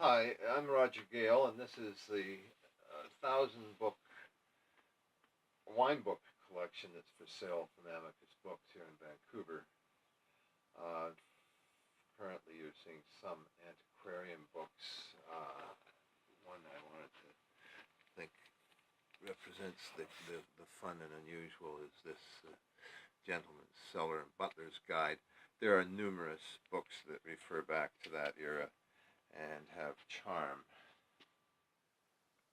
Hi, I'm Roger Gale, and this is the 1,000 book wine book collection that's for sale from Amicus Books here in Vancouver. Uh, Currently, you're seeing some antiquarian books. One I wanted to think represents the fun and unusual is this Gentleman's Cellar and Butler's Guide. There are numerous books that refer back to that era and have charm.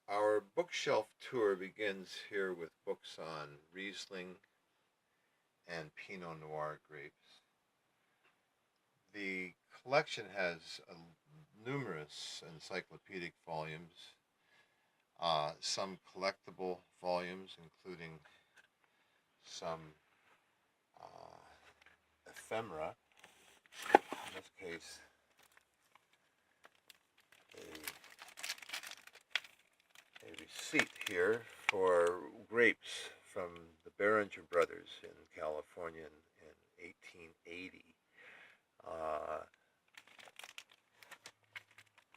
Our bookshelf tour begins here with books on Riesling and Pinot Noir grapes. The collection has numerous encyclopedic volumes, some collectible volumes, including some ephemera. In this case, a receipt here for grapes from the Beringer brothers in California in 1880.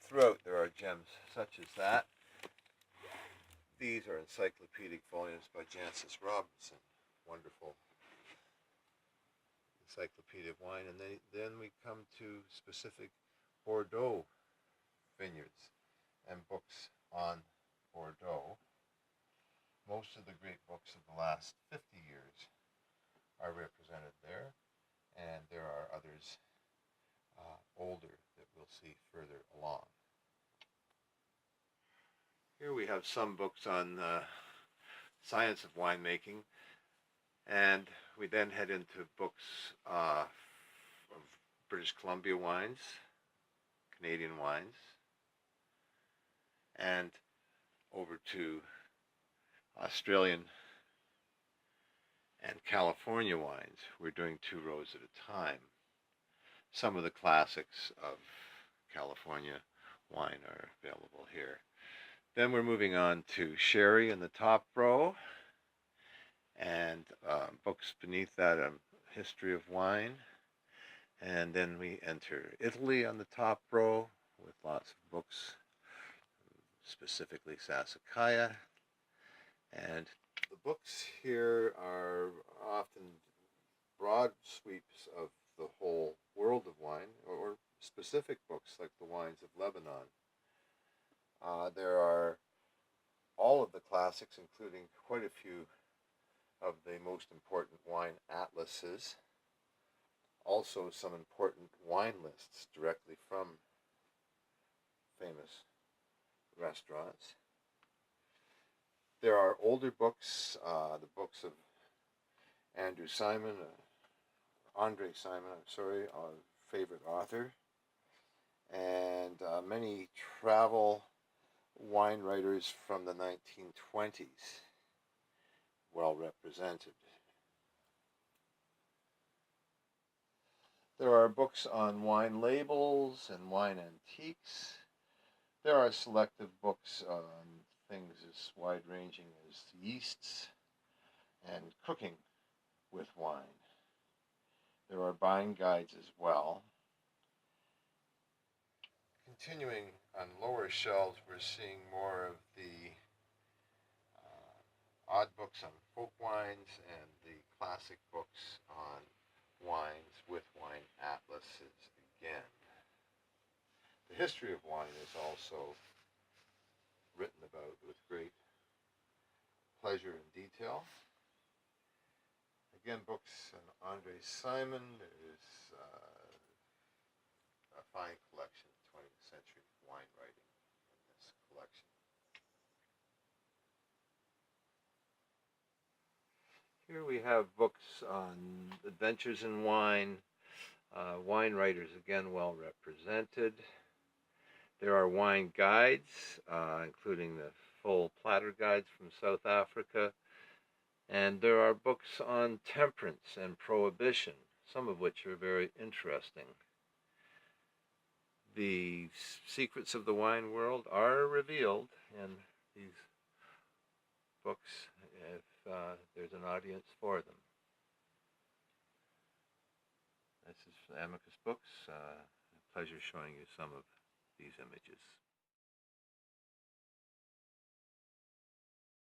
Throughout there are gems such as that. These are encyclopedic volumes by Jancis Robinson, wonderful encyclopedia of wine, and then we come to specific Bordeaux vineyards and books on Bordeaux. Most of the great books of the last 50 years are represented there, and there are others older that we'll see further along. Here we have some books on science of winemaking, and we then head into books of British Columbia wines, Canadian wines, and over to Australian and California wines. We're doing 2 rows at a time. Some of the classics of California wine are available here. Then we're moving on to sherry in the top row, and books beneath that, history of wine. And then we enter Italy on the top row with lots of books, specifically Sassicaia. And the books here are often broad sweeps of the whole world of wine, or specific books like the wines of Lebanon. There are all of the classics, including quite a few of the most important wine atlases. Also some important wine lists directly from famous restaurants. There are older books, the books of Andre Simon, our favorite author, and many travel wine writers from the 1920s, well represented. There are books on wine labels and wine antiques. There are selective books on things as wide-ranging as yeasts and cooking with wine. There are buying guides as well. Continuing on lower shelves, we're seeing more of the odd books on folk wines and the classic books on wines with wine atlases again. The history of wine is also written about with great pleasure and detail. Again, books on Andre Simon. There is a fine collection of 20th century wine writing in this collection. Here we have books on adventures in wine, wine writers again well represented. There are wine guides, including the full platter guides from South Africa. And there are books on temperance and prohibition, some of which are very interesting. The secrets of the wine world are revealed in these books if there's an audience for them. This is Amicus Books. A pleasure showing you some of these images.